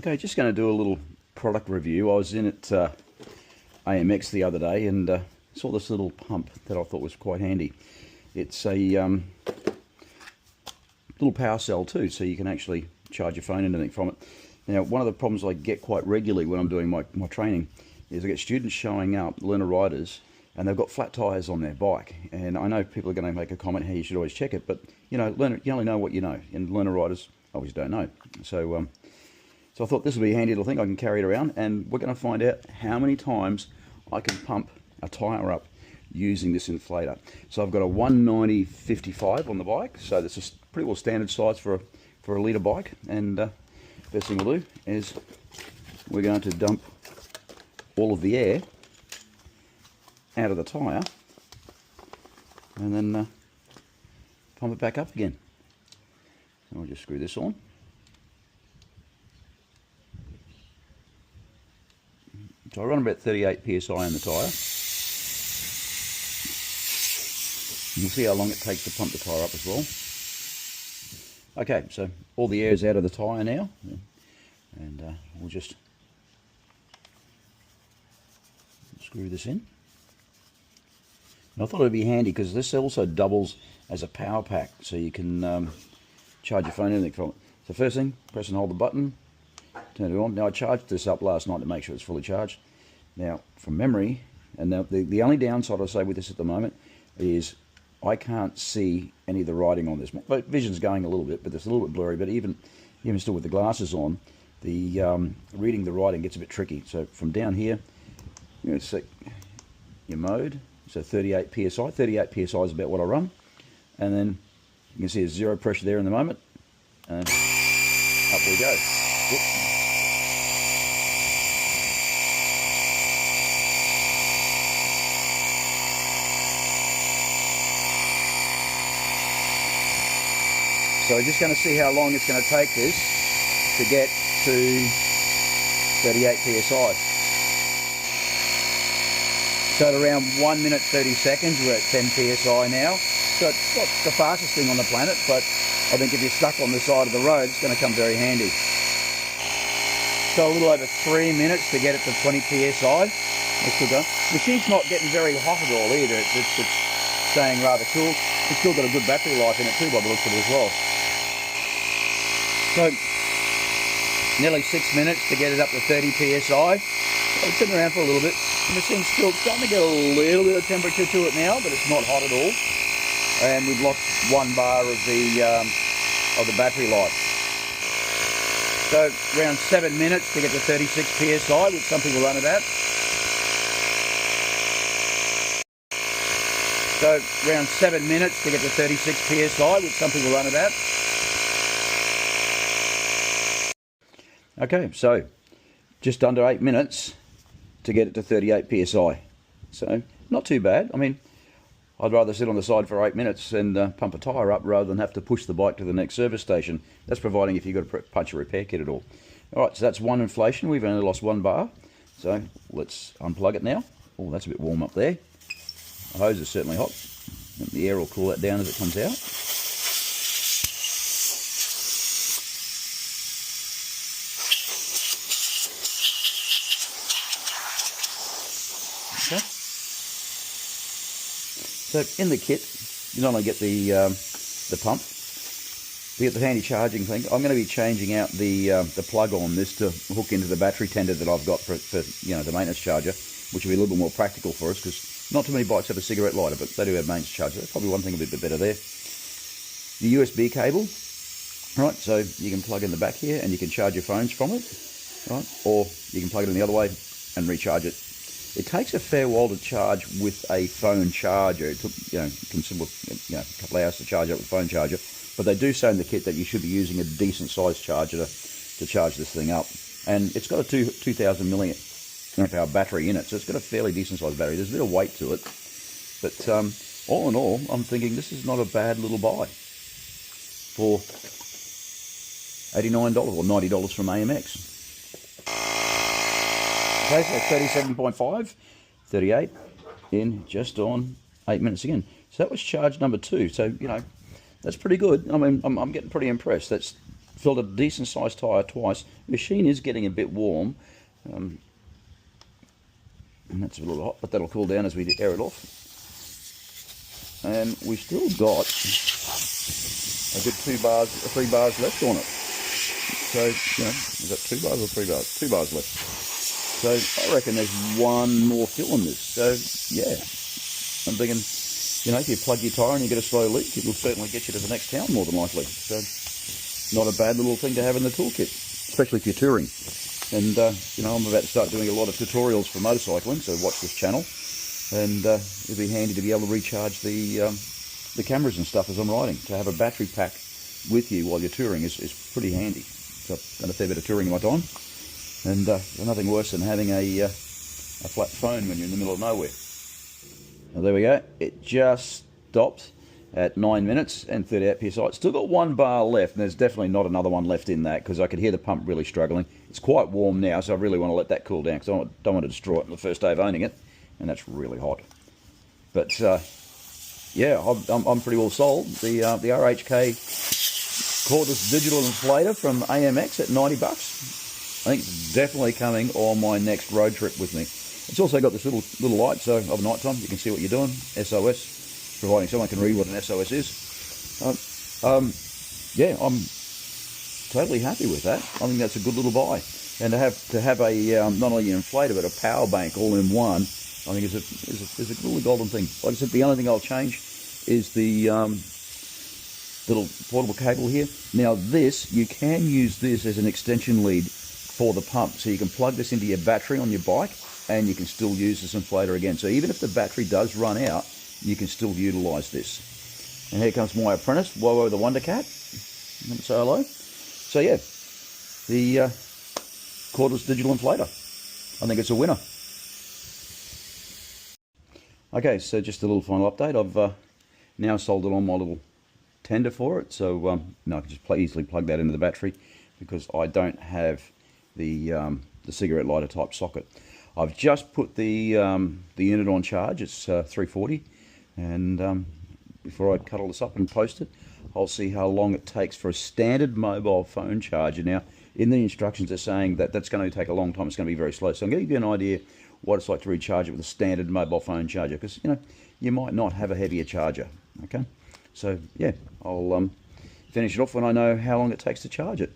Okay, just going to do a little product review. I was in at AMX the other day and saw this little pump that I thought was quite handy. It's a little power cell too, so you can actually charge your phone and anything from it. Now, one of the problems I get quite regularly when I'm doing my training is I get students showing up, learner riders, and they've got flat tyres on their bike. And I know people are going to make a comment how you should always check it, but you only know what you know, and learner riders always don't know. So I thought this would be a handy little thing. I can carry it around, and we're going to find out how many times I can pump a tyre up using this inflator. So I've got a 190/55 on the bike, so this is pretty well standard size for a litre bike. And first thing we'll do is we're going to dump all of the air out of the tyre and then pump it back up again. So I'll just screw this on. So I run about 38 psi in the tyre. You'll see how long it takes to pump the tyre up as well. Okay, so all the air is out of the tyre now, and we'll just screw this in. And I thought it would be handy because this also doubles as a power pack, so you can charge your phone and anything from it. So first thing, press and hold the button, turn it on. Now I charged this up last night to make sure it's fully charged. Now from memory, and now the only downside I'll say with this at the moment is I can't see any of the writing on this. My vision's going a little bit, but it's a little bit blurry. But even still with the glasses on, the reading the writing gets a bit tricky. So from down here, you're going to set your mode. So 38 psi. 38 psi is about what I run, and then you can see there's zero pressure there in the moment, and up we go. Whoops. So we're just going to see how long it's going to take this to get to 38 psi. So at around 1 minute 30 seconds, we're at 10 psi now. So it's not the fastest thing on the planet, but I think if you're stuck on the side of the road, it's going to come very handy. So a little over 3 minutes to get it to 20 psi. Let's go. The machine's not getting very hot at all either. It's staying rather cool. It's still got a good battery life in it too, by the looks of it as well. So nearly 6 minutes to get it up to 30 psi. So it's sitting around for a little bit. The machine's still starting to get a little bit of temperature to it now, but it's not hot at all. And we've lost 1 bar of the battery life. So around 7 minutes to get to 36 psi, which some people run about. So around 7 minutes to get to 36 psi, which some people run about. Okay, so just under 8 minutes to get it to 38 psi. So not too bad. I mean, I'd rather sit on the side for 8 minutes and pump a tyre up rather than have to push the bike to the next service station. That's providing if you've got to punch a repair kit at all. All right, so that's one inflation. We've only lost 1 bar. So let's unplug it now. Oh, that's a bit warm up there. The hose is certainly hot. The air will cool that down as it comes out. Okay. So in the kit, you not only get the pump, you get the handy charging thing. I'm going to be changing out the plug on this to hook into the battery tender that I've got for the maintenance charger, which will be a little bit more practical for us because not too many bikes have a cigarette lighter, but they do have maintenance charger. That's probably one thing a bit better there. The USB cable, right? So you can plug in the back here and you can charge your phones from it, right? Or you can plug it in the other way and recharge it. It takes a fair while to charge with a phone charger. It took, considerable, a couple of hours to charge up with a phone charger. But they do say in the kit that you should be using a decent sized charger to charge this thing up. And it's got a 2,000 milliamp hour battery in it, so it's got a fairly decent sized battery. There's a bit of weight to it. But all in all, I'm thinking this is not a bad little buy for $89 or $90 from AMX. Okay, so 37.5, 38 in just on 8 minutes again. So that was charge number 2. So, that's pretty good. I mean, I'm getting pretty impressed. That's filled a decent sized tyre twice. The machine is getting a bit warm, and that's a little hot, but that'll cool down as we air it off. And we've still got a good 3 bars left on it. So, you know, is that 2 bars or 3 bars? 2 bars left. So I reckon there's one more fill in this. So yeah, I'm thinking, you know, if you plug your tyre and you get a slow leak, it will certainly get you to the next town more than likely. So not a bad little thing to have in the toolkit, especially if you're touring. And you know, I'm about to start doing a lot of tutorials for motorcycling, so watch this channel. And it'll be handy to be able to recharge the cameras and stuff as I'm riding. To have a battery pack with you while you're touring is pretty handy. So I've done a fair bit of touring in my time. And there's nothing worse than having a flat phone when you're in the middle of nowhere. Well, there we go. It just stopped at 9 minutes and 38 psi. It's still got 1 bar left, and there's definitely not another one left in that because I could hear the pump really struggling. It's quite warm now, so I really want to let that cool down because I don't want to destroy it on the first day of owning it, and that's really hot. But yeah, I'm pretty well sold. The RHK cordless digital inflator from AMX at $90. I think it's definitely coming on my next road trip with me. It's also got this little light, so of night time you can see what you're doing. SOS, providing someone can read what an SOS is. Yeah, I'm totally happy with that. I think that's a good little buy. And to have a not only an inflator but a power bank all in one, I think is a really golden thing. Like I said, the only thing I'll change is the little portable cable here. Now this, you can use this as an extension lead for the pump. So you can plug this into your battery on your bike and you can still use this inflator again. So even if the battery does run out, you can still utilize this. And here comes my apprentice, Wowo the Wonder Cat. Let me say hello. So yeah, the cordless digital inflator. I think it's a winner. Okay, so just a little final update. I've now soldered on my little tender for it. So no, I can just easily plug that into the battery because I don't have the cigarette lighter type socket. I've just put the unit on charge. It's 340, and before I cut all this up and post it, I'll see how long it takes for a standard mobile phone charger. Now, in the instructions, they're saying that that's going to take a long time. It's going to be very slow. So I'm going to give you an idea what it's like to recharge it with a standard mobile phone charger, because you know you might not have a heavier charger. Okay, so yeah, I'll finish it off when I know how long it takes to charge it.